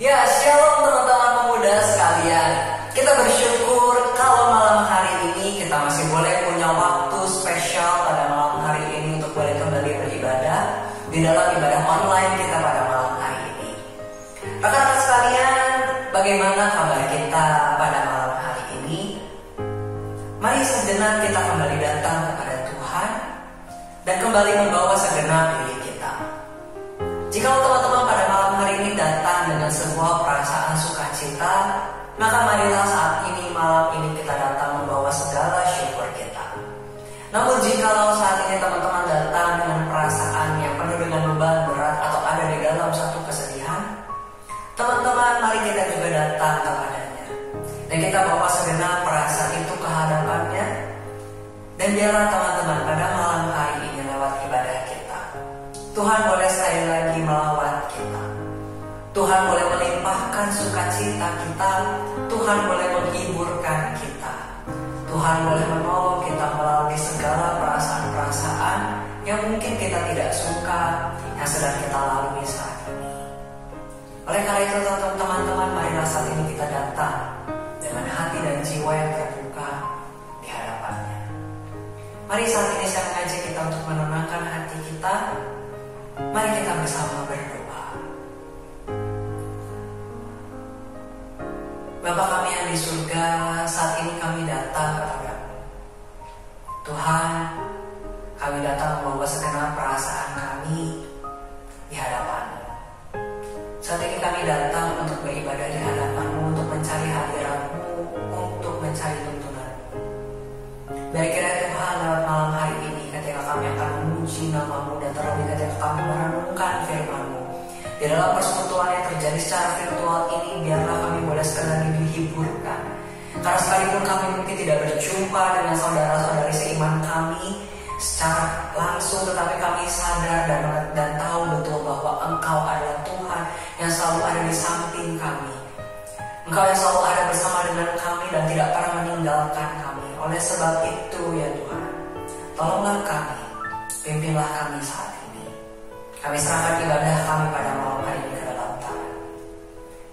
Ya, shalom teman-teman pemuda sekalian. Kita bersyukur kalau malam hari ini kita masih boleh punya waktu spesial pada malam hari ini untuk boleh kembali beribadah di dalam ibadah online kita pada malam hari ini. Rekan-rekan sekalian, bagaimana kabar kita pada malam hari ini? Mari sejenak kita kembali datang kepada Tuhan dan kembali membawa segenap diri kita. Jika teman-teman pada malam hari ini datang dengan sebuah perasaan sukacita, maka marilah saat ini, malam ini kita datang membawa segala syukur kita. Namun jikalau saat ini teman-teman datang dengan perasaan yang penuh dengan beban berat atau ada di dalam satu kesedihan, teman-teman mari kita juga datang kepadanya. Dan kita bawa segenap perasaan itu ke hadapannya. Dan biarlah teman-teman pada malam hari ini lewat ibadah kita, Tuhan boleh sekali lagi melawat kita. Tuhan boleh melimpahkan sukacita kita. Tuhan boleh menghiburkan kita. Tuhan boleh menolong kita melalui segala perasaan-perasaan yang mungkin kita tidak suka, yang sedang kita lalui saat ini. Oleh karena itu teman-teman, marilah saat ini kita datang dengan hati dan jiwa yang terbuka di hadapannya. Mari saat ini saya mengajak kita untuk menenangkan hati kita. Mari kita bersama berdoa. Bapa kami yang di surga, saat ini kami datang kepadamu. Tuhan, kami datang membawa segenap perasaan kami di hadapanmu. Saat ini kami datang untuk beribadah di hadapanmu, untuk mencari hadiratmu, untuk mencari tuntunanmu. Biar kiranya Tuhan lewat malam hari ini ketika kami akan memuji namamu dan terlebih ketika kami merenungkan firman-Mu di dalam persekutuan yang terjadi secara virtual ini, biarlah kami boleh sekali lagi dihiburkan. Karena sekalipun kami mungkin tidak berjumpa dengan saudara-saudari seiman kami secara langsung, tetapi kami sadar dan tahu betul bahwa Engkau adalah Tuhan yang selalu ada di samping kami. Engkau yang selalu ada bersama dengan kami dan tidak pernah meninggalkan kami. Oleh sebab itu ya Tuhan, tolonglah kami, pimpinlah kami saat ini. Kami serahkan ibadah kami pada malam hari ini ke dalam Tangan.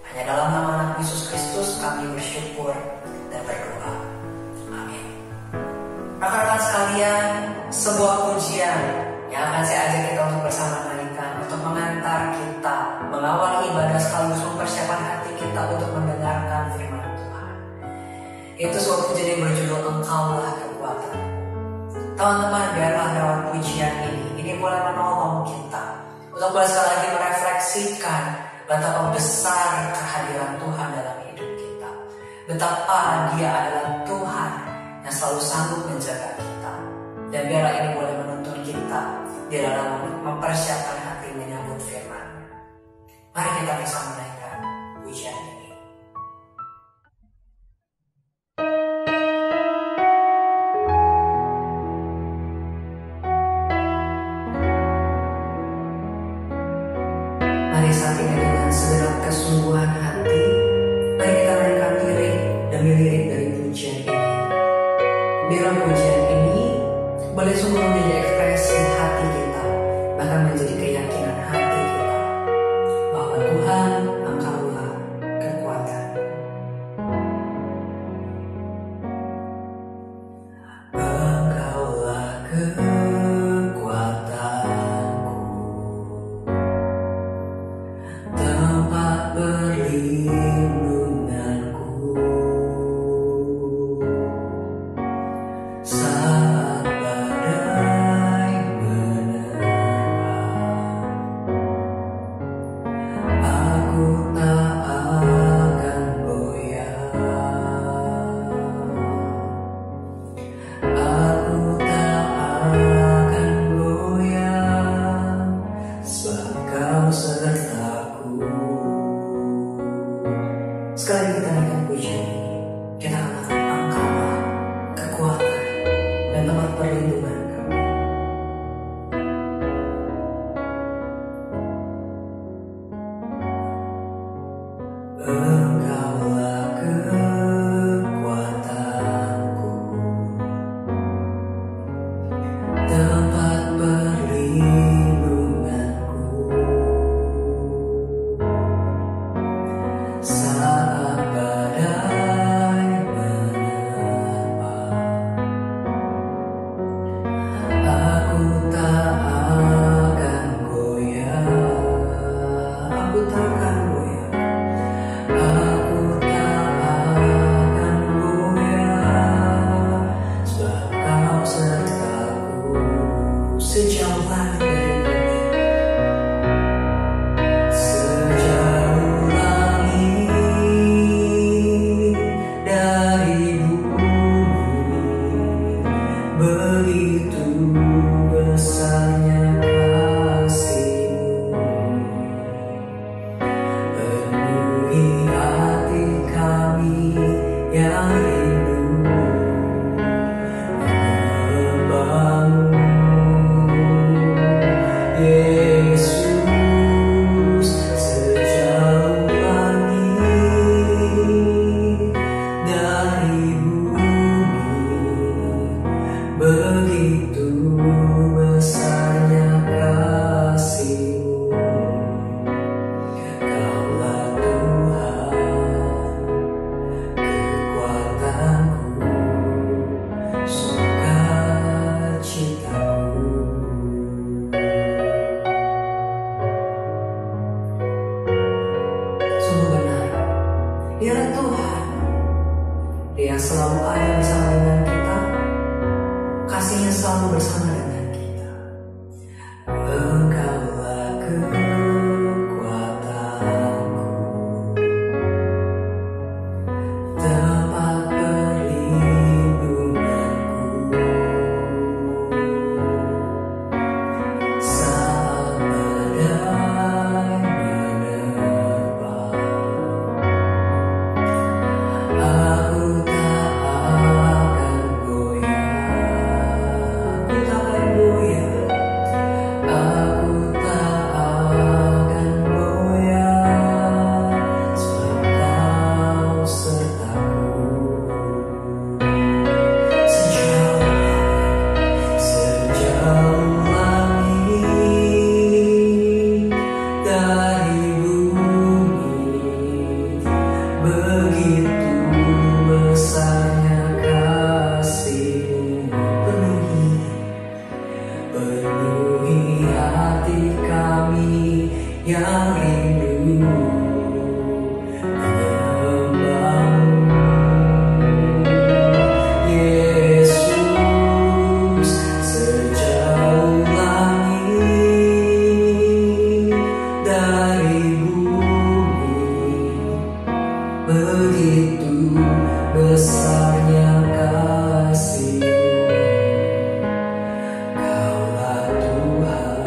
Hanya dalam nama anak Yesus Kristus kami bersyukur dan berdoa. Amin. Rekan-rekan sekalian, sebuah pujian yang akan saya ajak kita untuk bersama nyanyikan, untuk mengantar kita mengawal ibadah sekaligus mempersiapkan hati kita untuk mendengarkan firman Tuhan. Itu sebuah pujian yang berjudul Engkaulah Kekuatan. Teman-teman, biarlah lewat pujian ini boleh menolong kita untuk boleh sekali lagi merefleksikan betapa besar kehadiran Tuhan dalam hidup kita. Betapa Dia adalah Tuhan yang selalu sanggup menjaga kita. Dan biarlah ini boleh menuntun kita di dalam mempersiapkan hati menyambut firman. Mari kita bisa menaikkan pujian ini. Mari saat ini dengan segenap kesungguhan hati, mari kita naikkan lirik demi lirik dari pujian ini. Biarlah pujian ini boleh sungguh menjadi ekspresi hati kita, bahkan menjadi keyakinan hati kita bahwa Tuhan, Engkaulah kekuatan. Engkaulah kekuatanku, tempat perlindunganku saat badai menerpa. yang bersama dengan kita, kasih-Nya selalu bersama dengan kita. Engkaulah kekuatanku, tempat perlindunganku, saat badai menerpa. Aku tak akan goyah, aku tak akan goyah, aku tak akan goyah, sebab Kau sertaku. Sejauh langit dari bumi, begitu besarnya kasih-Mu. Penuhi hati kami yang rindu menyembah-Mu. Yesus, sejauh langit dari bumi, begitu besarnya kasih-Mu. Kaulah Tuhan,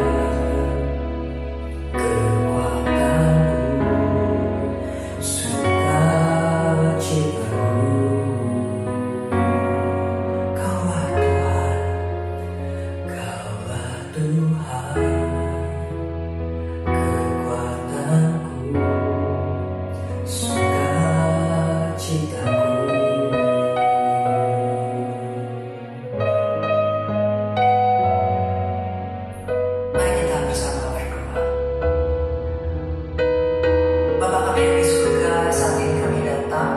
kekuatanku, sukacitaku. Kaulah Tuhan, Kaulah Tuhan, kekuatanku, sukacitaku. Mari kita bersama berdoa. Bapa kami yang di surga, saat ini kami datang.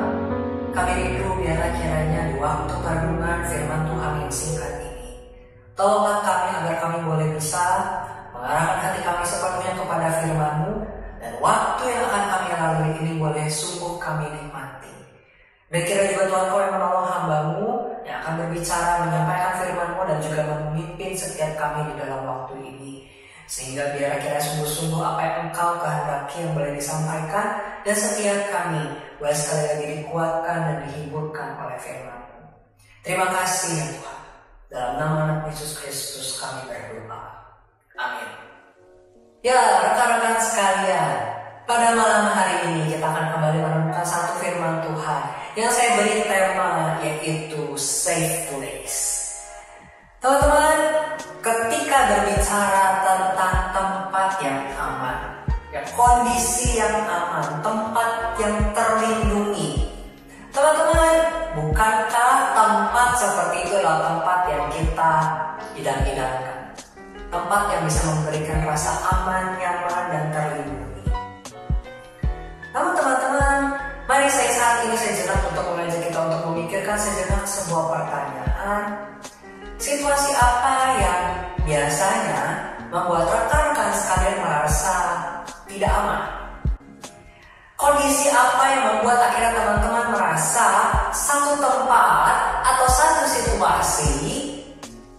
Kami rindu biarlah kiranya di waktu perenungan firman Tuhan yang singkat ini, tolonglah kami agar kami boleh bisa mengarahkan hati kami sepenuhnya kepada firman-Mu, dan waktu yang akan kami lalui ini boleh sungguh kami nikmati. Dan kira juga Tuhan Kau yang menolong hamba-Mu yang akan berbicara, menyampaikan firman-Mu, dan juga memimpin setiap kami di dalam waktu ini. Sehingga biar kira sungguh-sungguh apa yang Engkau kehendaki yang boleh disampaikan, dan setiap kami boleh sekali lagi dikuatkan dan dihiburkan oleh firman-Mu. Terima kasih ya Tuhan. Dalam nama Anak Yesus Kristus kami berdoa. Amin. Ya, rekan-rekan sekalian, pada malam hari ini kita akan kembali menemukan satu firman Tuhan yang saya beri tema, yaitu safe place. Teman-teman, ketika berbicara tentang tempat yang aman, ya, kondisi yang aman, tempat yang terlindungi, teman-teman, bukankah tempat seperti itu adalah tempat yang kita idam-idamkan? Tempat yang bisa memberikan rasa aman, nyaman, dan terlindungi. Namun teman-teman, mari saat ini sejenak untuk mengajak kita untuk memikirkan sejenak sebuah pertanyaan. Situasi apa yang biasanya membuat rekan-rekan sekalian merasa tidak aman? Kondisi apa yang membuat akhirnya teman-teman merasa satu tempat atau satu situasi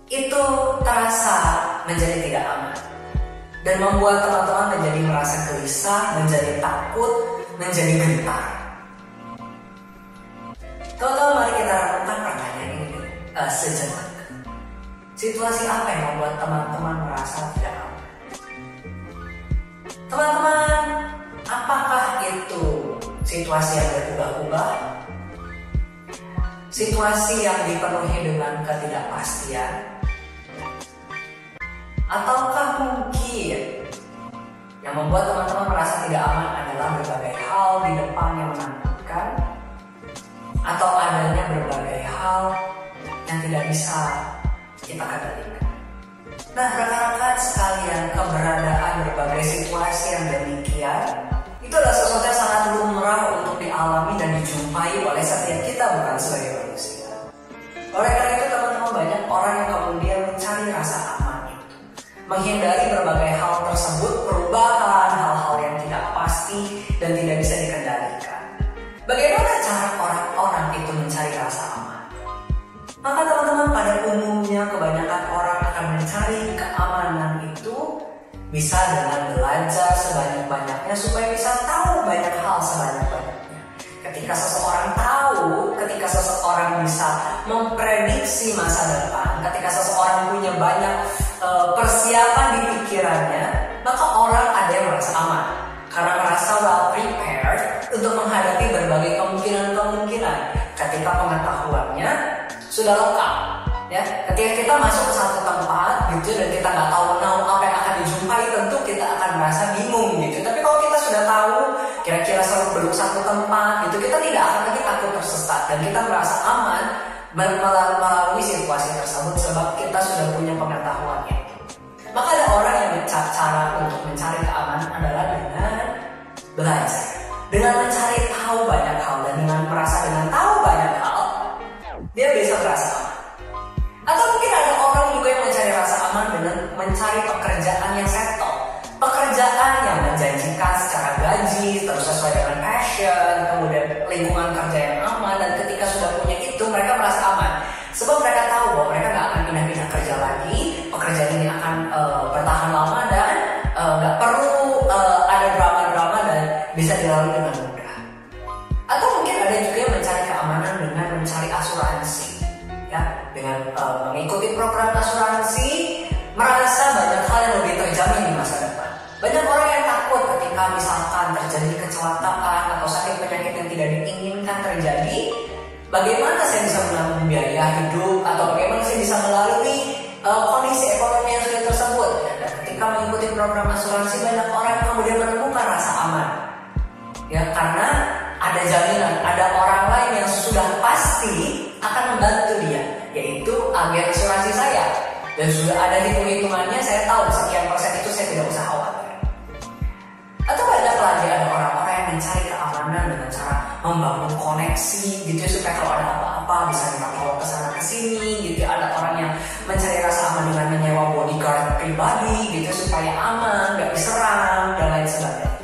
itu terasa menjadi tidak aman, dan membuat teman-teman menjadi merasa gelisah, menjadi takut, menjadi gentar? Teman-teman, mari kita renungkan pertanyaan ini sejenak. Situasi apa yang membuat teman-teman merasa tidak aman? Teman-teman, apakah itu situasi yang berubah-ubah? Situasi yang dipenuhi dengan ketidakpastian? Ataukah mungkin yang membuat teman-teman merasa tidak aman adalah berbagai hal di depan yang menakutkan, atau adanya berbagai hal yang tidak bisa kita kendalikan? Nah, rekan-rekan sekalian, keberadaan berbagai situasi yang demikian itu adalah sesuatu yang sangat lumrah untuk dialami dan dijumpai oleh setiap kita, bukan sebagai manusia. Oleh karena itu teman-teman, banyak orang yang kemudian mencari rasa aman itu, menghindari berbagai hal tersebut, perubahan, hal-hal yang tidak pasti dan tidak bisa dikendalikan. Bagaimana cara orang-orang itu mencari rasa aman? bisa dengan belajar sebanyak-banyaknya supaya bisa tahu banyak hal sebanyak-banyaknya. Ketika seseorang tahu, ketika seseorang bisa memprediksi masa depan, ketika seseorang punya banyak persiapan di pikirannya, maka orang ada yang merasa aman karena merasa well prepared untuk menghadapi berbagai kemungkinan-kemungkinan ketika pengetahuannya sudah lengkap. Ya, ketika kita masuk ke satu tempat gitu dan kita nggak tahu apa yang akan dijumpai, tentu kita akan merasa bingung gitu. Tapi kalau kita sudah tahu kira-kira seluk beluk satu tempat gitu, kita tidak akan lagi takut tersesat dan kita merasa aman melalui situasi tersebut sebab kita sudah punya pengetahuannya. Maka ada orang yang cara untuk mencari keamanan adalah dengan belajar, dengan mencari tahu banyak hal, dan dengan merasa dengan tahu banyak hal dia bisa merasa aman. Atau mungkin ada orang juga yang mencari rasa aman dengan mencari pekerjaan yang settle, pekerjaan yang menjanjikan secara gaji, terus sesuai dengan passion, kemudian lingkungan kerja yang aman, dan ketika sudah punya itu mereka merasa aman. Sebab mereka tahu bahwa mereka nggak akan pindah-pindah kerja lagi, pekerjaan ini akan bertahan lama dan nggak perlu ada drama-drama dan bisa dilalui dengan mudah. Atau mungkin ada juga yang mencari keamanan dengan mencari asuransi. Ya, dengan mengikuti program asuransi, merasa banyak hal yang lebih terjamin di masa depan. Banyak orang yang takut ketika misalkan terjadi kecelakaan atau sakit penyakit yang tidak diinginkan terjadi. Bagaimana saya bisa menanggung biaya hidup atau bagaimana saya bisa melalui kondisi ekonomi yang sudah tersebut. Dan ketika mengikuti program asuransi, banyak orang kemudian menemukan rasa aman. Ya, karena ada jaminan, ada orang lain yang sudah pasti akan membantu dia, yaitu agen asuransi saya. Dan sudah ada hitung-hitungannya, saya tahu sekian persen itu saya tidak usah khawatir. Atau banyak lagi ada orang-orang yang mencari keamanan dengan cara membangun koneksi gitu supaya kalau ada apa-apa bisa dibawa ke sana ke sini gitu. Ada orang yang mencari rasa aman dengan menyewa bodyguard pribadi gitu supaya aman, nggak diserang dan lain sebagainya.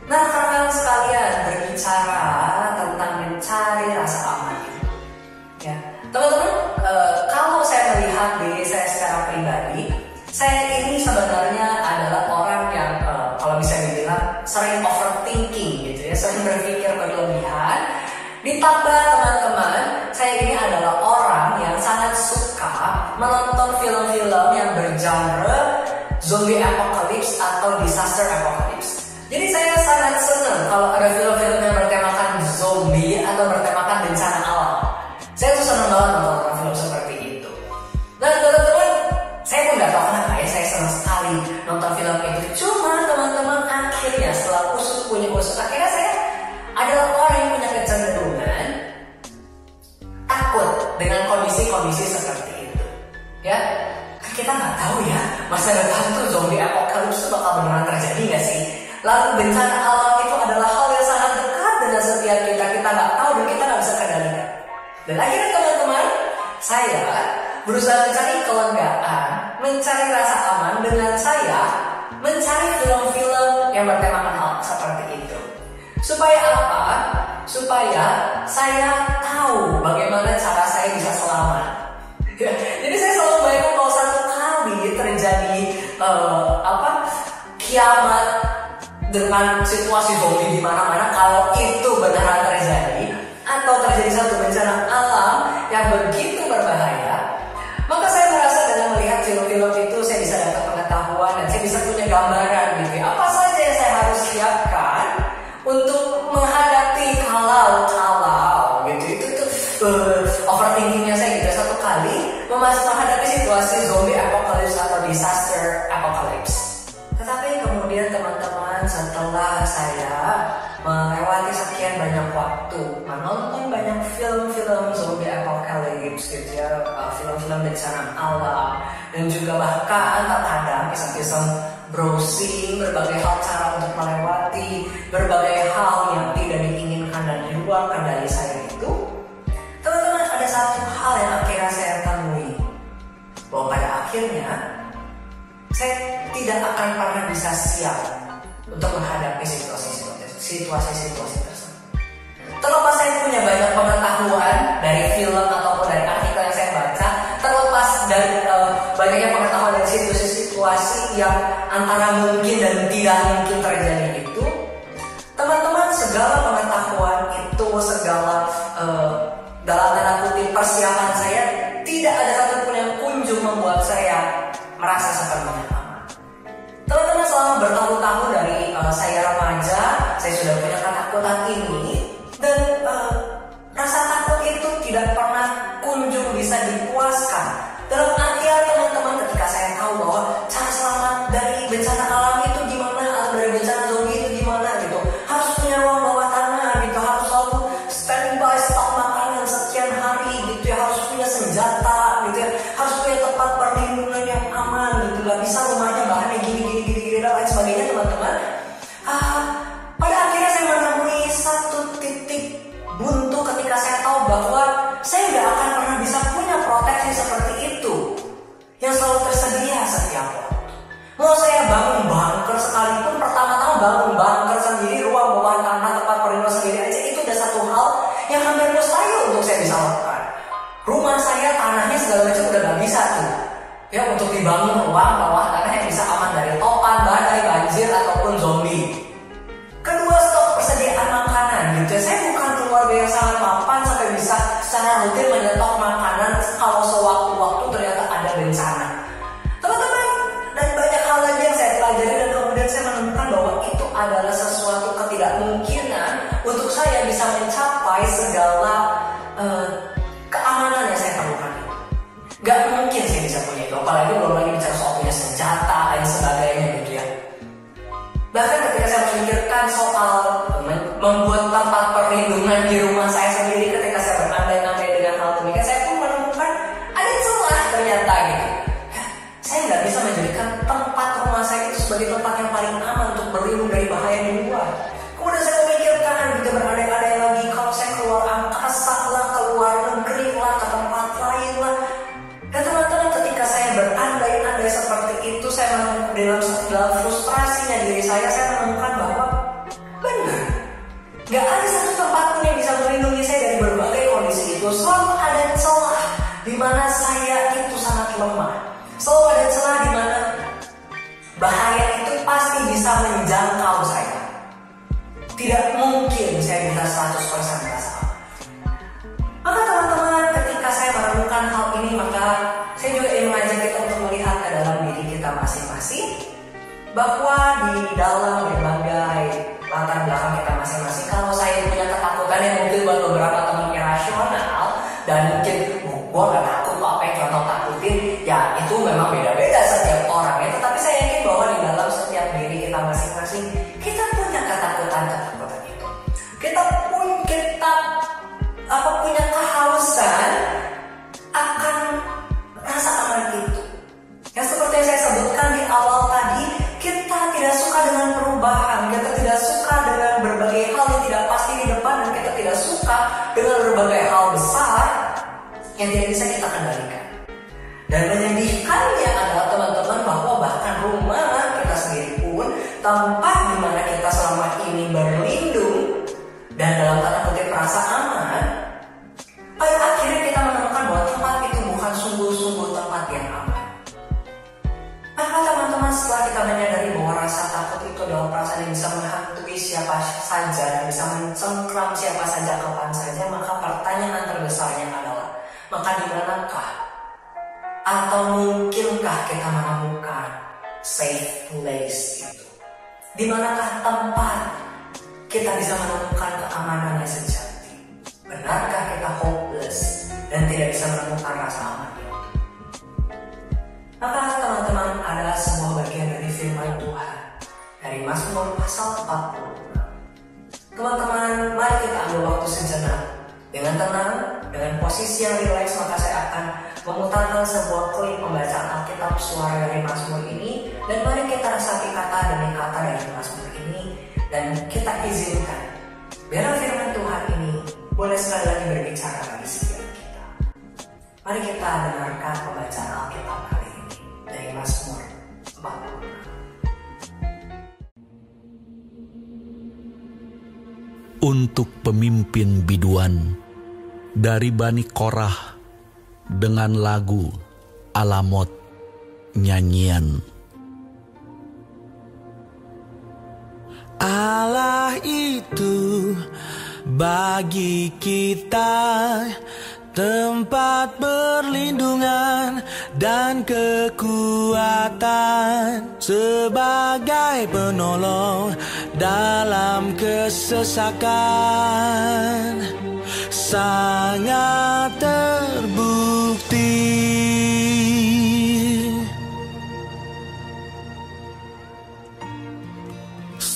Nah, rekan-rekan sekalian, berbicara tentang mencari rasa aman, ya teman-teman, kalau saya melihat diri saya secara pribadi, saya ini sebenarnya adalah orang yang kalau bisa dibilang sering overthinking gitu ya, sering berpikir berlebihan. Ditambah teman-teman, saya ini adalah orang yang sangat suka menonton film-film yang bergenre zombie apocalypse atau disaster apocalypse. Jadi saya sangat senang kalau ada film-film yang bertemakan zombie atau bertemakan bencana alam. Saya tuh senang banget nonton film seperti itu. Nah teman-teman, saya pun gak tahu kenapa ya saya senang sekali nonton film itu. Cuma teman-teman, akhirnya setelah punya usut, akhirnya saya adalah orang yang punya kecenderungan takut dengan kondisi-kondisi seperti itu. Ya, kita nggak tahu ya masa depan tuh zombie apocalypse bakal beneran terjadi nggak sih? Lalu bencana alam itu adalah hal yang sangat dekat dengan setiap kita nggak tahu dan kita nggak bisa kendalikan. Dan akhirnya teman-teman, saya berusaha mencari kelonggaran, mencari rasa aman dengan saya mencari film-film yang bertemakan hal seperti itu. Supaya apa? Supaya saya tahu bagaimana cara saya bisa selamat. Jadi saya selalu bayangkan kalau satu kali terjadi kiamat dengan situasi zombie di mana-mana, kalau itu beneran terjadi atau terjadi satu bencana alam yang begitu berbahaya, maka saya merasa dengan melihat film-film itu saya bisa dapat pengetahuan dan saya bisa punya gambaran gitu. Apa saja yang saya harus siapkan untuk menghadapi kalau gitu. Itu overthinkingnya saya gitu. Satu kali menghadapi situasi zombie apocalypse atau disaster apocalypse. Tetapi kemudian teman-teman, setelah saya melewati sekian banyak waktu menonton banyak film-film zombie apocalypse gitu ya, film-film bencana alam, dan juga bahkan terkadang kisah-kisah browsing berbagai hal cara untuk melewati berbagai hal yang tidak diinginkan dan di luar kendali saya itu, teman-teman, ada satu hal yang akhirnya saya temui, bahwa pada akhirnya saya tidak akan pernah bisa siap untuk menghadapi situasi tersebut. Terlepas saya punya banyak pengetahuan dari film ataupun dari artikel yang saya baca, terlepas dari banyaknya pengetahuan dari situasi mana mungkin dan tidak mungkin terjadi itu, teman-teman, segala pengetahuan itu, segala dalam tanda kutip persiapan saya, tidak ada satupun yang kunjung membuat saya merasa sepenuhnya aman. Teman-teman, selama bertahun-tahun dari saya remaja, saya sudah punya ketakutan ini, dan rasa takut itu tidak pernah kunjung bisa dipuaskan. Dalam artian, teman-teman, ketika saya tahu bahwa cara selamat dari bencana alam itu gimana, atau dari bencana zombie itu gimana gitu, harus punya ruang bawah tanah gitu, harus selalu standby stok makanan sekian hari gitu ya, harus punya senjata gitu ya, harus punya tempat perlindungan yang aman gitu, gak bisa rumahnya bahannya gini dan lain sebagainya, teman-teman. Pada akhirnya saya menemui satu titik buntu ketika saya tahu bahwa saya gak akan pernah bisa punya proteksi seperti itu yang selalu tersedia setiap waktu. Mau saya bangun bunker sekalipun, pertama-tama bangun bunker sendiri, ruang bawah tanah, tempat perlindungan sendiri aja, itu udah satu hal yang hampir mustahil untuk saya bisa lakukan. Rumah saya, tanahnya segala macam udah gak bisa tuh ya untuk dibangun ruang bawah tanah yang bisa aman dari topan, badai, banjir, ataupun zombie. Kedua, stok persediaan makanan gitu ya. Saya bukan keluarga yang sangat mapan sampai bisa secara rutin menyetok makanan kalau sewaktu-waktu ternyata ada bencana. Teman-teman, dan banyak hal lagi yang saya pelajari, dan kemudian saya menemukan bahwa itu adalah sesuatu ketidakmungkinan untuk saya bisa mencapai segala keamanan yang saya perlukan. Gak mungkin saya bisa punya itu, apalagi belum lagi bicara soal punya senjata dan sebagainya gitu ya. Bahkan ketika saya memikirkan soal membuat tempat perlindungan di rumah saya sendiri, ketika saya berandai-andai dengan hal demikian, saya pun menemukan ada celah ternyata gitu. Saya nggak bisa menjadikan tempat rumah saya itu sebagai tempat yang paling aman untuk berlindung dari bahaya di luar. Kemudian saya memikirkan gitu, berandai-andai lagi, kalau saya keluar angkasa lah, keluar negeri lah, ke tempat lain lah. Dan teman-teman, ketika saya berandai-andai seperti itu, saya menemukan dalam frustrasinya diri saya menemukan bahwa benar, gak ada satu tempat pun yang bisa melindungi saya dari berbagai kondisi itu. Selalu ada celah di mana saya itu sangat lemah. Selalu ada celah di mana bahaya itu pasti bisa menjangkau saya. Tidak mungkin saya bisa 100% merasa aman. Maka teman-teman, ketika saya menemukan hal ini, maka saya juga ingin mengajak kita untuk melihat ke dalam diri kita masing-masing, bahwa di dalam berbagai latar belakang kita masing-masing, kalau saya punya ketakutan yang mungkin buat beberapa teman irasional, dan mungkin gue gak takut kok, apa yang contoh takutin, ya itu memang beda-beda setiap orang ya. Tetapi saya yakin bahwa di dalam setiap diri kita masing-masing, kita punya ketakutan itu. Kita punya kehausan akan rasa aman itu. Yang seperti yang saya sebutkan di awal tadi, kita tidak suka dengan perubahan, kita tidak suka dengan berbagai hal yang tidak pasti di depan, dan kita tidak suka dengan berbagai hal besar yang tidak bisa kita kendalikan. Dan menyedihkannya adalah teman-teman, bahwa bahkan rumah kita sendiri pun, tempat di mana kita selama ini berlindung dan dalam tanda kutip merasa aman, pada akhirnya kita menemukan bahwa tempat itu bukan sungguh-sungguh tempat yang aman. Maka teman-teman, setelah kita menyadari bahwa rasa takut itu adalah perasaan yang bisa menghantui siapa saja dan bisa mencengkram siapa saja kapan saja, maka pertanyaan terbesarnya adalah, maka di manakah atau mungkinkah kita menemukan safe place itu? Di manakah tempat kita bisa menemukan keamanan yang sejati? Benarkah kita hopeless dan tidak bisa menemukan rasa aman itu? Maka teman-teman, ada sebuah bagian dari firman Tuhan dari Mazmur pasal 46. Teman-teman, mari kita ambil waktu sejenak dengan tenang, dengan posisi yang rileks. Maka saya akan memutarkan sebuah klip pembacaan Alkitab suara dari Mazmur ini, dan mari kita resapi kata demi kata dari Mazmur ini, dan kita izinkan biar firman Tuhan ini boleh sekali lagi berbicara bagi setiap kita. Mari kita dengarkan pembacaan Alkitab kali ini dari Mazmur 46. Untuk pemimpin biduan dari Bani Korah dengan lagu Alamot nyanyian. Allah itu bagi kita tempat perlindungan dan kekuatan sebagai penolong dalam kesesakan. Sangat terbukti.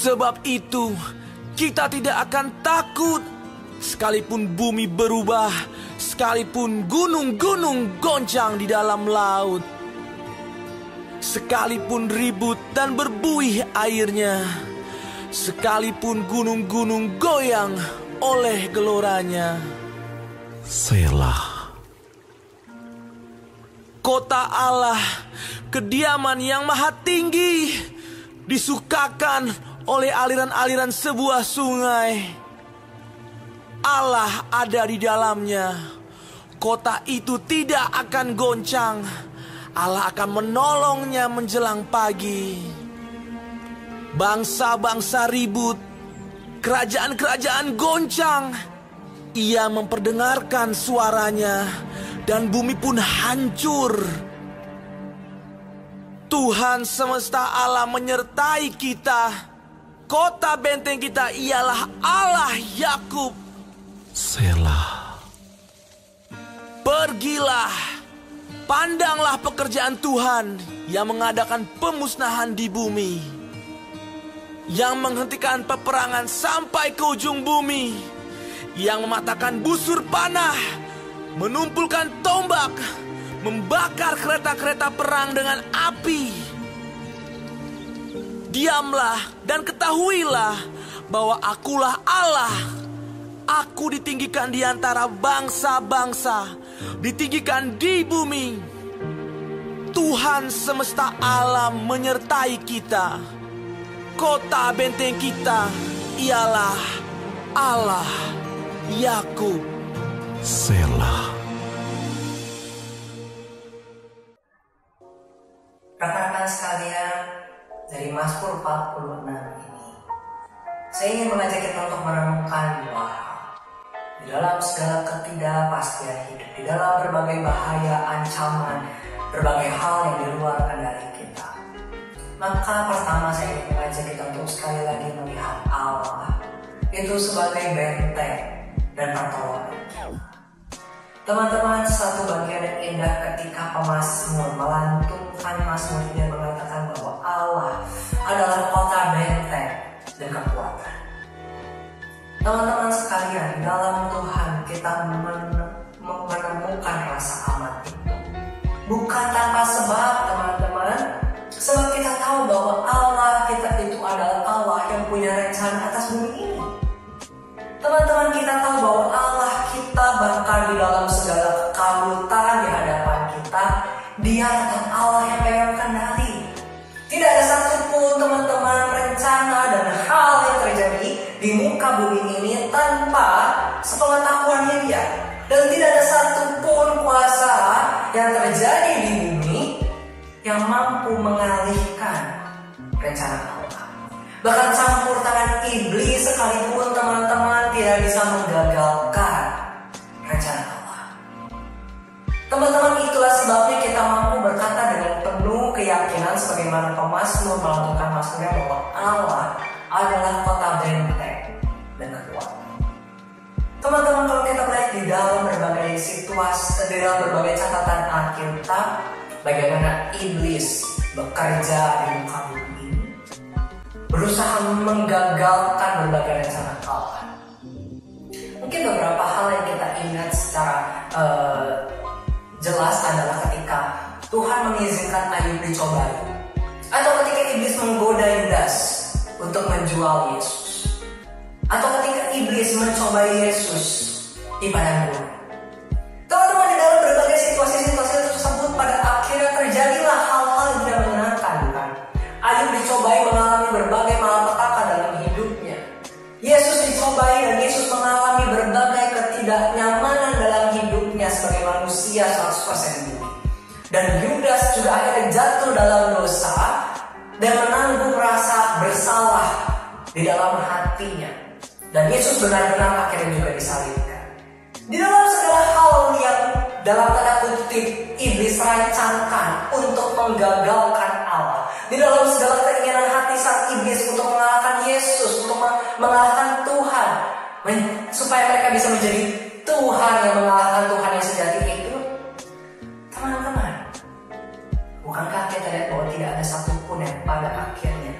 Sebab itu kita tidak akan takut sekalipun bumi berubah, sekalipun gunung-gunung goncang di dalam laut, sekalipun ribut dan berbuih airnya, sekalipun gunung-gunung goyang oleh geloranya. Selah. Kota Allah, kediaman yang maha tinggi, disukakan oleh aliran-aliran sebuah sungai. Allah ada di dalamnya. Kota itu tidak akan goncang. Allah akan menolongnya menjelang pagi. Bangsa-bangsa ribut, kerajaan-kerajaan goncang. Ia memperdengarkan suaranya, dan bumi pun hancur. Tuhan semesta alam menyertai kita. Kota benteng kita ialah Allah Yakub. Selah. Pergilah, pandanglah pekerjaan Tuhan yang mengadakan pemusnahan di bumi, yang menghentikan peperangan sampai ke ujung bumi, yang mematahkan busur panah, menumpulkan tombak, membakar kereta-kereta perang dengan api. Diamlah dan ketahuilah bahwa akulah Allah. Aku ditinggikan di antara bangsa-bangsa, ditinggikan di bumi. Tuhan semesta alam menyertai kita. Kota benteng kita ialah Allah Yakub. Selah. Rekan-rekan sekalian, dari Mazmur 46 ini, saya ingin mengajak kita untuk merenungkan dua hal. Di dalam segala ketidakpastian hidup, di dalam berbagai bahaya, ancaman, berbagai hal yang di luar kendali kita, maka pertama saya ingin mengajak kita untuk sekali lagi melihat Allah itu sebagai benteng dan pertolongan kita. Teman-teman, satu bagian yang indah ketika pemazmur melantunkan mazmur dia mengatakan bahwa Allah adalah kota benteng dan kekuatan. Teman-teman sekalian, dalam Tuhan kita menemukan rasa aman itu. Bukan tanpa sebab, teman-teman. Sebab kita tahu bahwa Allah kita itu adalah Allah yang punya rencana atas bumi ini. Teman-teman, kita tahu bahwa Allah kita bahkan di dalam segala kekalutan di hadapan kita, Dia tetap Allah yang pegang kendali. Tidak ada satupun, teman-teman, rencana dan hal yang terjadi di muka bumi ini tanpa sepengetahuannya Dia. Dan tidak ada satupun kuasa yang terjadi di bumi yang mampu mengalihkan rencana Allah. Bahkan campur tangan iblis sekalipun, teman-teman, tidak bisa menggagalkan rencana Allah. Teman-teman, itulah sebabnya kita mampu berkata dengan penuh keyakinan sebagaimana pemazmur melantunkan mazmurnya bahwa Allah adalah kota benteng dan kekuatan. Teman-teman, kalau kita melihat di dalam berbagai situasi, di dalam berbagai catatan Alkitab, bagaimana iblis bekerja di muka bumi ini, berusaha menggagalkan berbagai rencana Allah. Mungkin beberapa hal yang kita ingat secara jelas adalah ketika Tuhan mengizinkan Ayub dicobai, atau ketika iblis menggoda Yudas untuk menjual Yesus, atau ketika iblis mencobai Yesus di padang gurun. Teman-teman, di dalam berbagai situasi-situasi tersebut pada akhirnya terjadilah hal-hal yang tidak menyenangkan, bukan? Ayub dicobai mengalami berbagai malapetaka dalam hidupnya. Yesus dicobai dan Yesus mengalami berbagai ketidaknyamanan dalam hidupnya sebagai manusia 100% bumi. Dan Yudas juga akhirnya jatuh dalam dosa dan menanggung rasa bersalah di dalam hatinya. Dan Yesus benar-benar akhirnya juga disalibkan. Di dalam segala hal yang dalam tanda kutip iblis rancangkan untuk menggagalkan Allah, di dalam segala keinginan hati sang iblis untuk mengalahkan Yesus, untuk mengalahkan Tuhan, supaya mereka bisa menjadi Tuhan yang mengalahkan Tuhan yang sejati itu, teman-teman, bukankah kita lihat bahwa tidak ada satupun yang pada akhirnya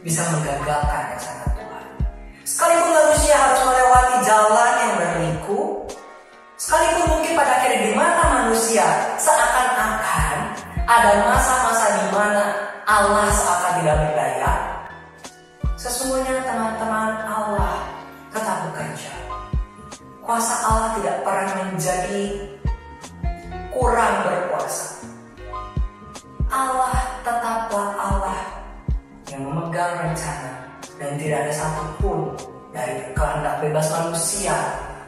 bisa menggagalkan rencana Tuhan? Sekalipun manusia harus melewati jalan yang berliku, sekalipun mungkin pada akhirnya di mata manusia seakan-akan ada masa-masa di mana Allah seakan tidak berdaya, sesungguhnya teman-teman, Allah tetap bekerja. Kuasa Allah tidak pernah menjadi kurang berkuasa. Allah tetaplah Allah yang memegang rencana, dan tidak ada satupun dari kehendak bebas manusia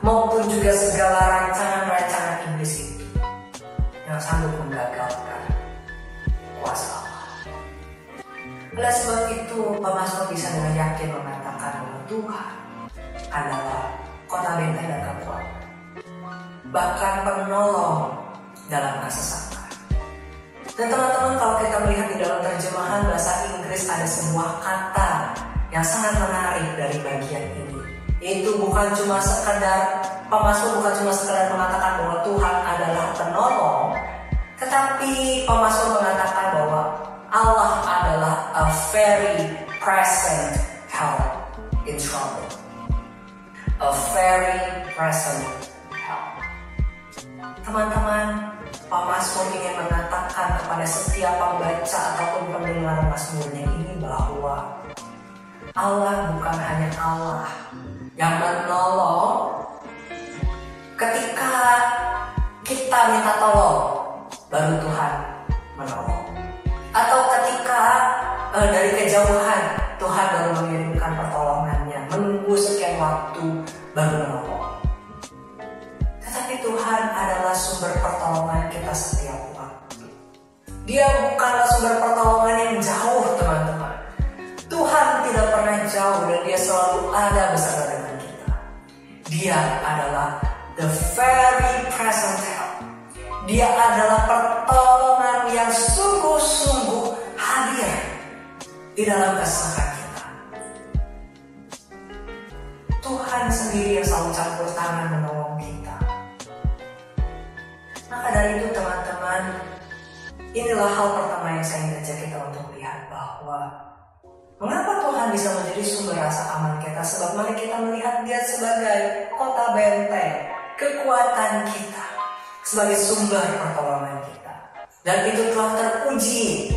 maupun juga segala rancangan-rancangan iblis itu yang sanggup menggagalkan kuasa Allah. Oleh sebab itu, pemazmur bisa dengan yakin mengatakan bahwa Tuhan adalah kota benteng dan kekuatan, bahkan penolong dalam kesesakan. Dan teman-teman, kalau kita melihat di dalam terjemahan bahasa Inggris ada sebuah kata yang sangat menarik dari bagian ini, yaitu bukan cuma sekedar pemazmur bukan cuma sekedar mengatakan bahwa Tuhan adalah penolong, tetapi pemazmur mengatakan bahwa Allah adalah a very present help in trouble. A very present help. Teman-teman, pemazmur ingin mengatakan kepada setiap pembaca ataupun pendengar mazmurnya ini bahwa Allah bukan hanya Allah yang menolong ketika kita minta tolong, baru Tuhan menolong. Atau ketika dari kejauhan Tuhan baru mengirimkan pertolongannya, menunggu sekian waktu baru menolong. Tetapi Tuhan adalah sumber pertolongan kita setiap waktu. Dia bukanlah sumber pertolongan yang jauh, teman-teman. Tuhan tidak pernah jauh dan Dia selalu ada bersama dengan kita. Dia adalah the very present help. Dia adalah pertolongan yang sungguh-sungguh hadir di dalam kesusahan kita. Tuhan sendiri yang selalu campur tangan menolong kita. Maka dari itu, teman-teman, inilah hal pertama yang saya ingin ajak kita untuk lihat bahwa mengapa Tuhan bisa menjadi sumber rasa aman kita. Sebab mari kita melihat Dia sebagai kota benteng, kekuatan kita, sebagai sumber pertolongan kita. Dan itu telah teruji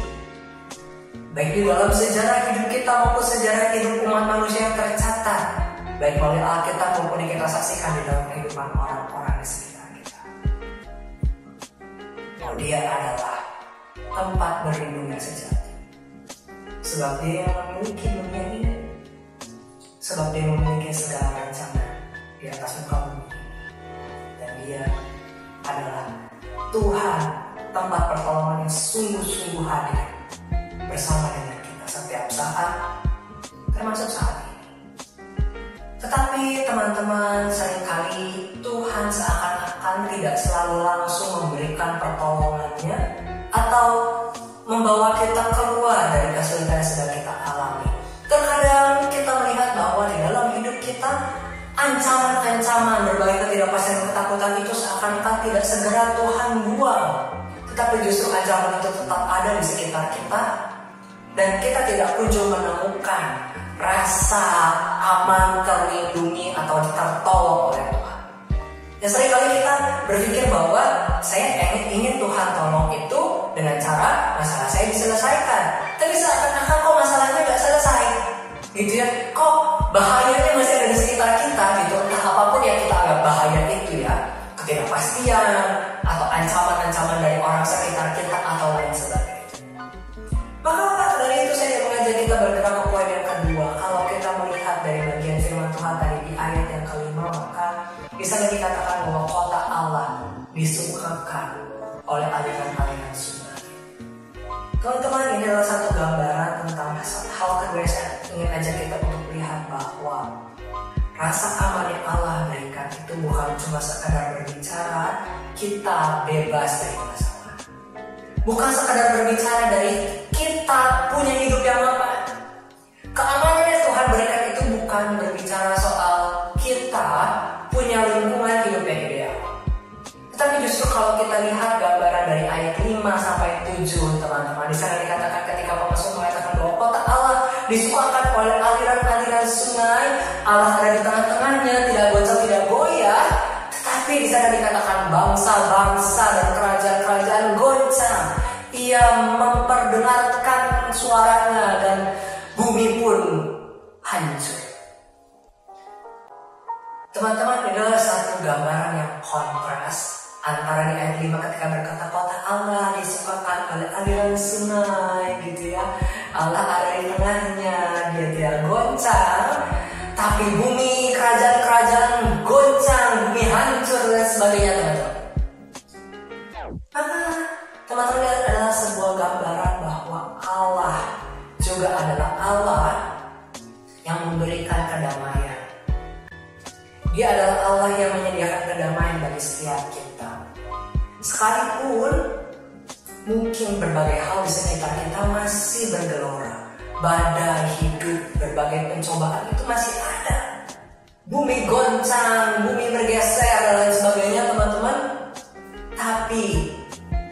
baik di dalam sejarah hidup kita maupun sejarah hidup umat manusia yang tercatat, baik melalui Alkitab maupun yang kita saksikan di dalam kehidupan orang-orang di sekitar kita. Bahwa Dia adalah tempat berlindung yang sejati. Sebab Dia yang memiliki dunia ini, sebab Dia memiliki segala rancangan di atas muka bumi, dan Dia adalah Tuhan, tempat pertolongan yang sungguh-sungguh hadir bersama dengan kita setiap saat, termasuk saat ini. Tetapi teman-teman, seringkali Tuhan seakan-akan tidak selalu langsung memberikan pertolongannya atau membawa kita keluar dari kesulitan yang sedang kita alami. Terkadang kita melihat bahwa di dalam hidup kita ancaman-ancaman, berbagai ketidakpastian, ketakutan itu seakan-akan tidak segera Tuhan buang, tetapi justru ancaman itu tetap ada di sekitar kita, dan kita tidak kunjung menemukan rasa aman, terlindungi atau tertolong oleh Tuhan. Dan seringkali kita berpikir bahwa saya ingin Tuhan tolong itu dengan cara masalah saya diselesaikan, tapi seakan-akan kok masalahnya nggak selesai, gitu ya. Kok bahayanya masih ada di sekitar kita, gitu. Entah apapun yang kita anggap bahaya itu ya, ketidakpastian atau ancaman-ancaman dari orang sekitar kita atau lain sebagainya. Maka dari itu saya mengajak kita bergerak ke poin yang kedua. Kalau kita melihat dari bagian firman Tuhan tadi di ayat yang kelima, maka bisa dikatakan bahwa kota Allah disukakan oleh aliran-aliran sungai. Teman-teman, ini adalah satu gambaran tentang hal kedua yang saya ingin ajak kita untuk rasa aman yang Allah berikan itu bukan cuma sekadar berbicara kita bebas dari masalah. Bukan sekadar berbicara dari kita punya hidup yang aman. Keamanan yang Tuhan berikan itu bukan berbicara soal kita punya lingkungan hidup yang ideal. Tetapi justru kalau kita lihat gambaran dari ayat 5 sampai 7, teman-teman, di sana dikatakan ketika pemasmur mengatakan bahwa kota Allah disukakan oleh aliran-aliran sungai, Allah ada di tengah-tengahnya, tidak goncang, tidak goyah. Tetapi di sana dikatakan bangsa-bangsa dan kerajaan-kerajaan goncang. Ia memperdengarkan suaranya dan bumi pun hancur. Teman-teman, ini adalah satu gambaran yang kontras antara di ayat 5 ketika berkata kota Allah disukakan oleh aliran sungai gitu ya. Allah ada di tengahnya, dia tidak goncang. Tapi bumi, kerajaan-kerajaan goncang, bumi hancur dan sebagainya, teman-teman. Maka teman-teman, lihat adalah sebuah gambaran bahwa Allah juga adalah Allah yang memberikan kedamaian. Dia adalah Allah yang menyediakan kedamaian bagi setiap kita. Sekalipun mungkin berbagai hal di sekitar kita masih bergelora, badai hidup, berbagai pencobaan itu masih ada. Bumi goncang, bumi bergeser dan lain sebagainya, teman-teman. Tapi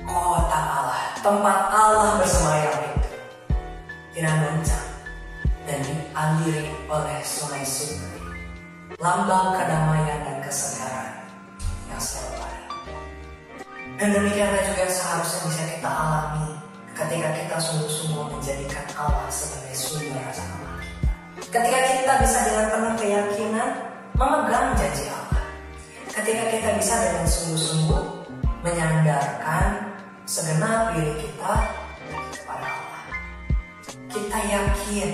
kota Allah, tempat Allah bersemayam itu tidak goncang dan dialiri oleh sungai-sungai, lambang kedamaian dan kesegaran yang selalu ada. Dan demikianlah juga yang seharusnya bisa kita alami ketika kita sungguh-sungguh menjadikan Allah sebagai sumber rasa aman kita. Ketika kita bisa dengan penuh keyakinan memegang janji Allah. Ketika kita bisa dengan sungguh-sungguh menyandarkan segenap diri kita kepada Allah. Kita yakin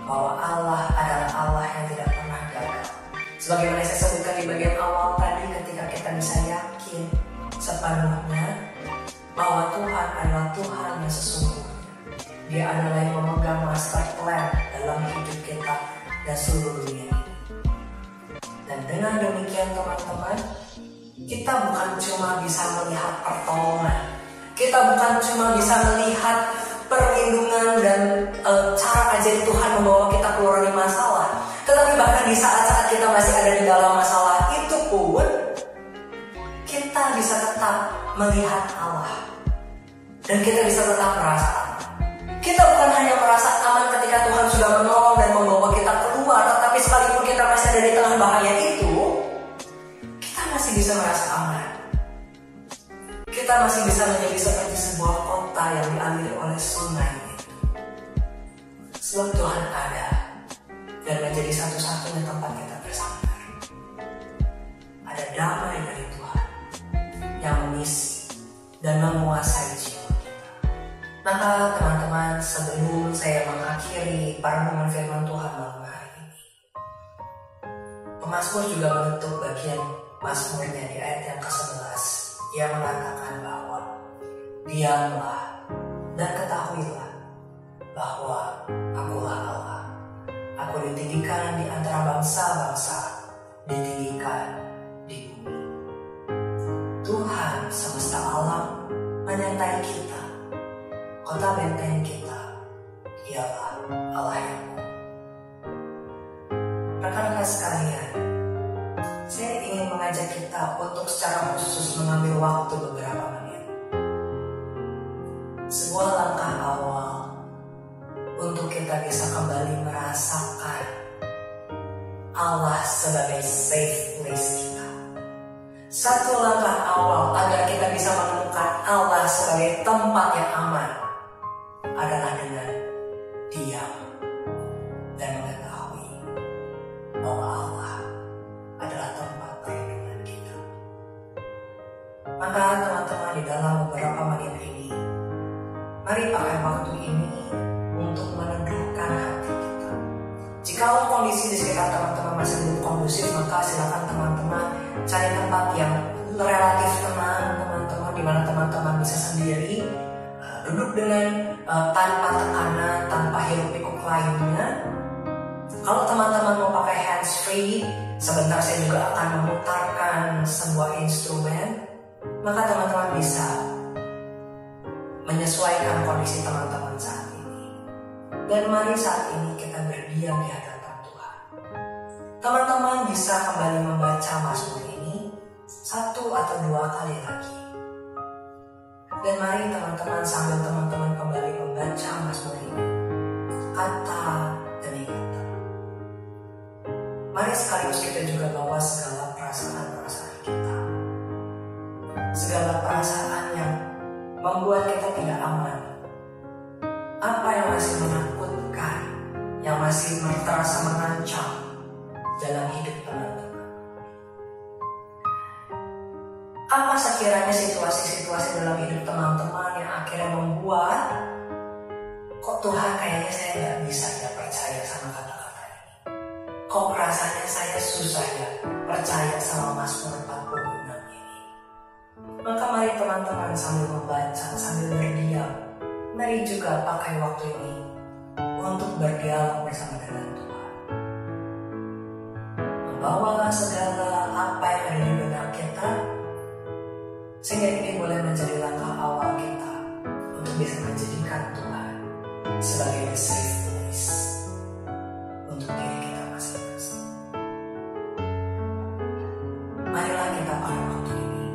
bahwa Allah adalah Allah yang tidak pernah gagal. Sebagaimana saya sebutkan di bagian awal tadi, ketika kita bisa yakin sepenuhnya bahwa Tuhan adalah Tuhan yang sesungguhnya. Dia adalah yang memegang master plan dalam hidup kita dan seluruh dunia ini. Dan dengan demikian, teman-teman, kita bukan cuma bisa melihat pertolongan, kita bukan cuma bisa melihat perlindungan dan cara ajaib Tuhan membawa kita keluar dari masalah, tetapi bahkan di saat-saat kita masih ada di dalam masalah itu pun kita bisa tetap melihat Allah dan kita bisa tetap merasa aman. Kita bukan hanya merasa aman ketika Tuhan sudah menolong dan membawa kita keluar, tetapi sekalipun kita masih ada di tengah bahaya itu, kita masih bisa merasa aman. Kita masih bisa menjadi seperti sebuah kota yang dialiri oleh sungai itu. Sebab Tuhan ada dan menjadi satu-satunya tempat kita bersandar. Ada damai dari Tuhan yang mengisi dan menguasai jiwa kita. Maka teman-teman, sebelum saya mengakhiri perenungan firman Tuhan malam hari ini, pemazmur juga menutup bagian mazmurnya di ayat yang ke-11. Ia mengatakan bahwa diamlah dan ketahuilah bahwa akulah Allah. Aku ditinggikan di antara bangsa-bangsa, ditinggikan di bumi. Tuhan semesta alam menyertai kita. Kota benteng kita ialah Allah yang kuat. Rekan-rekan sekalian, saya ingin mengajak kita untuk secara khusus mengambil waktu beberapa menit. Sebuah langkah awal untuk kita bisa kembali merasakan Allah sebagai safe place kita. Satu langkah awal agar kita bisa menemukan Allah sebagai tempat yang aman adalah dengan diam dan mengetahui bahwa Allah adalah tempat perlindungan kita. Maka teman-teman, di dalam beberapa menit ini, mari pakai waktu ini untuk meneduhkan hati kita. Jikalau kondisi di sekitar teman-teman masih belum kondusif, maka silakan teman-teman cari tempat yang relatif tenang, teman-teman, di mana teman-teman bisa sendiri duduk dengan tanpa tekanan, tanpa hiruk pikuk lainnya. Kalau teman-teman mau pakai hands free, sebentar saya juga akan memutarkan sebuah instrumen, maka teman-teman bisa menyesuaikan kondisi teman-teman saat ini. Dan mari saat ini kita berdiam di hadapan Tuhan. Teman-teman bisa kembali membaca Mazmur ini 1 atau 2 kali lagi. Dan mari teman-teman sambil teman-teman kembali membaca Mazmur ini, kata demi kata, mari sekaligus kita juga bawa segala perasaan-perasaan kita. Segala perasaan yang membuat kita tidak aman. Apa yang masih menakutkan, yang masih terasa mengancam dalam hidup teman-teman. Apa sekiranya situasi-situasi dalam hidup teman-teman yang akhirnya membuat kok Tuhan kayaknya saya nggak bisa ya percaya sama kata-kata ini. Kok rasanya saya susah ya percaya sama Mazmur 46 ini. Maka mari teman-teman sambil membaca, sambil berdiam, mari juga pakai waktu ini untuk berdialog bersama dengan Tuhan. Membawa segala apa yang ada di benak kita, sehingga ini boleh menjadi langkah awal kita untuk bisa menjadikan Tuhan sebagai the safe place untuk diri kita masing-masing. Marilah kita pakai waktu ini.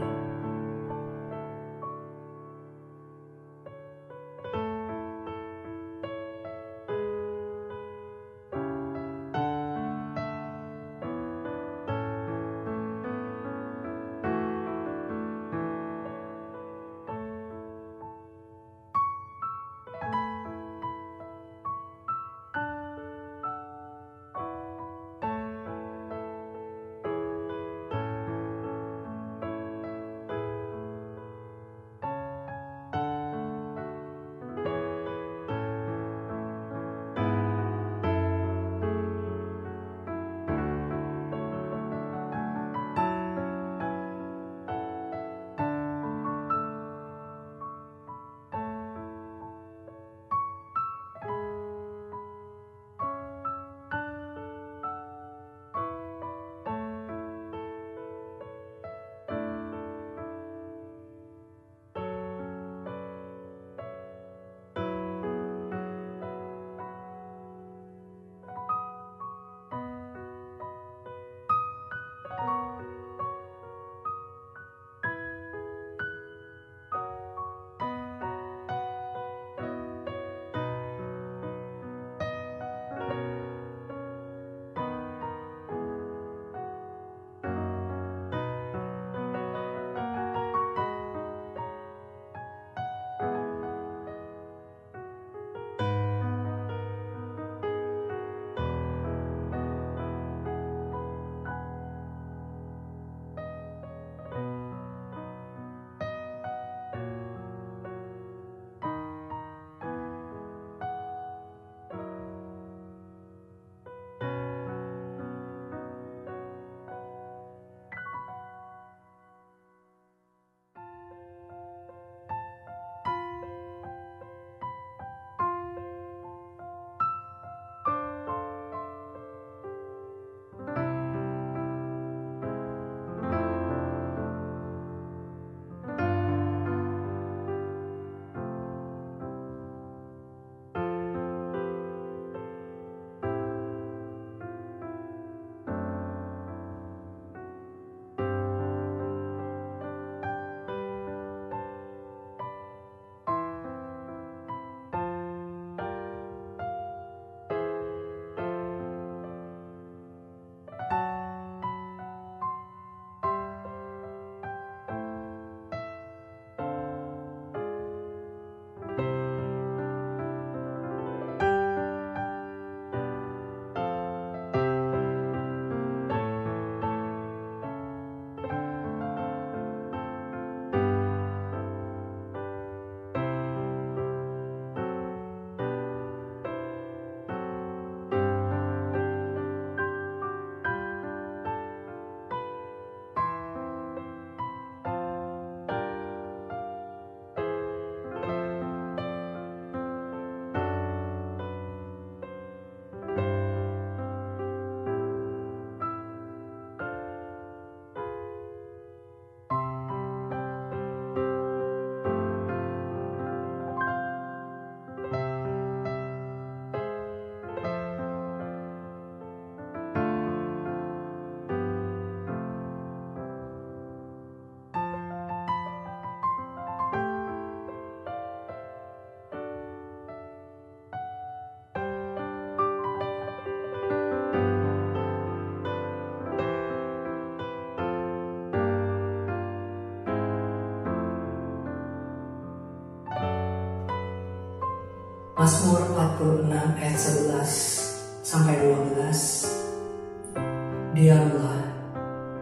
Mazmur 46 ayat 11 sampai 12. Diamlah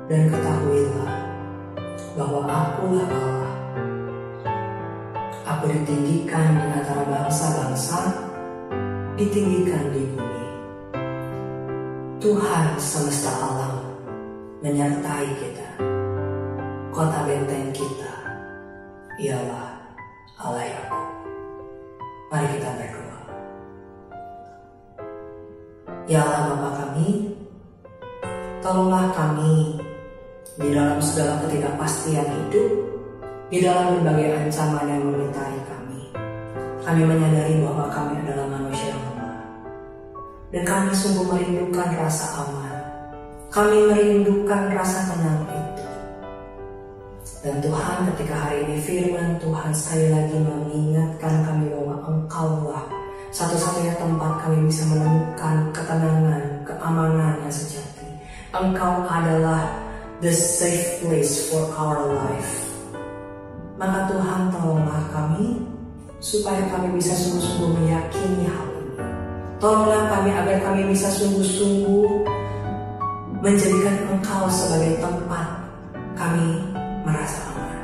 dan ketahuilah bahwa Akulah Allah. Aku ditinggikan di antara bangsa-bangsa, ditinggikan di bumi. Tuhan semesta alam menyertai kita. Kota benteng kita ialah Allah Yakub. Mari kita berdoa. Ya Allah Bapa kami, tolonglah kami di dalam segala ketidakpastian hidup, di dalam berbagai ancaman yang memintai kami. Kami menyadari bahwa kami adalah manusia yang lemah, dan kami sungguh merindukan rasa aman. Kami merindukan rasa tenang itu. Dan Tuhan, ketika hari ini firman Tuhan sekali lagi mengingatkan kami bahwa Engkaulah satu-satunya tempat kami bisa menemukan ketenangan, keamanan yang sejati. Engkau adalah the safe place for our life. Maka Tuhan, tolonglah kami supaya kami bisa sungguh-sungguh meyakini hal ini. Tolonglah kami agar kami bisa sungguh-sungguh menjadikan Engkau sebagai tempat kami merasa aman.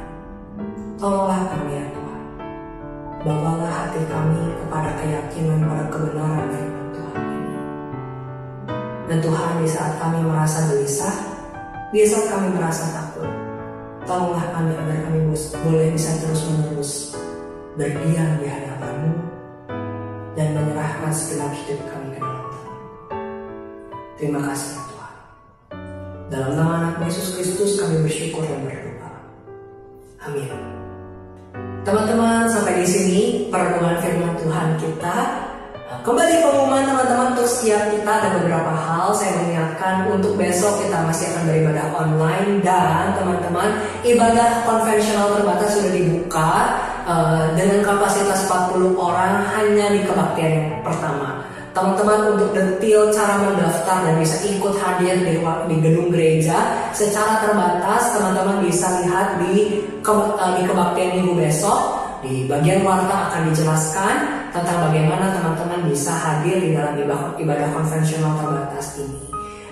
Tolonglah kami ya Tuhan. Bawalah hati kami kepada keyakinan pada kebenaran firman Tuhan ini. Dan Tuhan, di saat kami merasa gelisah, di saat kami merasa takut, tolonglah kami agar kami boleh bisa terus-menerus berdiam di hadapan-Mu dan menyerahkan segenap hidup kami ke dalam Tuhan. Terima kasih ya Tuhan. Dalam nama Anak Yesus Kristus kami bersyukur dan berdoa. Amin. Teman-teman, sampai di sini perenungan firman Tuhan kita. Kembali pengumuman teman-teman, untuk setiap kita ada beberapa hal. Saya mengingatkan untuk besok kita masih akan beribadah online, dan teman-teman, ibadah konvensional terbatas sudah dibuka dengan kapasitas 40 orang hanya di kebaktian yang pertama. Teman-teman, untuk detail cara mendaftar dan bisa ikut hadir di gedung gereja secara terbatas, teman-teman bisa lihat di kebaktian minggu besok. Di bagian warta akan dijelaskan tentang bagaimana teman-teman bisa hadir di dalam ibadah konvensional terbatas ini.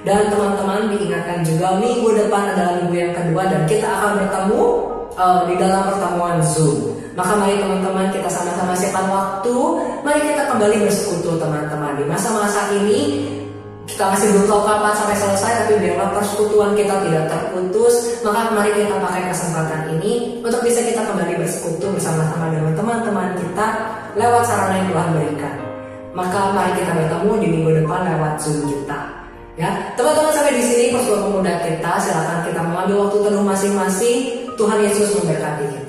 Dan teman-teman diingatkan juga, minggu depan adalah minggu yang kedua dan kita akan bertemu di dalam pertemuan Zoom. Maka mari teman-teman kita sama-sama siapkan waktu. Mari kita kembali bersekutu teman-teman. Di masa-masa ini kita masih belum tahu kapan sampai selesai, tapi biarlah persekutuan kita tidak terputus. Maka mari kita pakai kesempatan ini untuk bisa kita kembali bersekutu bersama-sama dengan teman-teman kita lewat sarana yang Tuhan berikan. Maka mari kita bertemu di minggu depan lewat Zoom kita. Ya, teman-teman, sampai di sini Persekutuan Pemuda kita. Silakan kita mengambil waktu teduh masing-masing. Tuhan Yesus memberkati kita.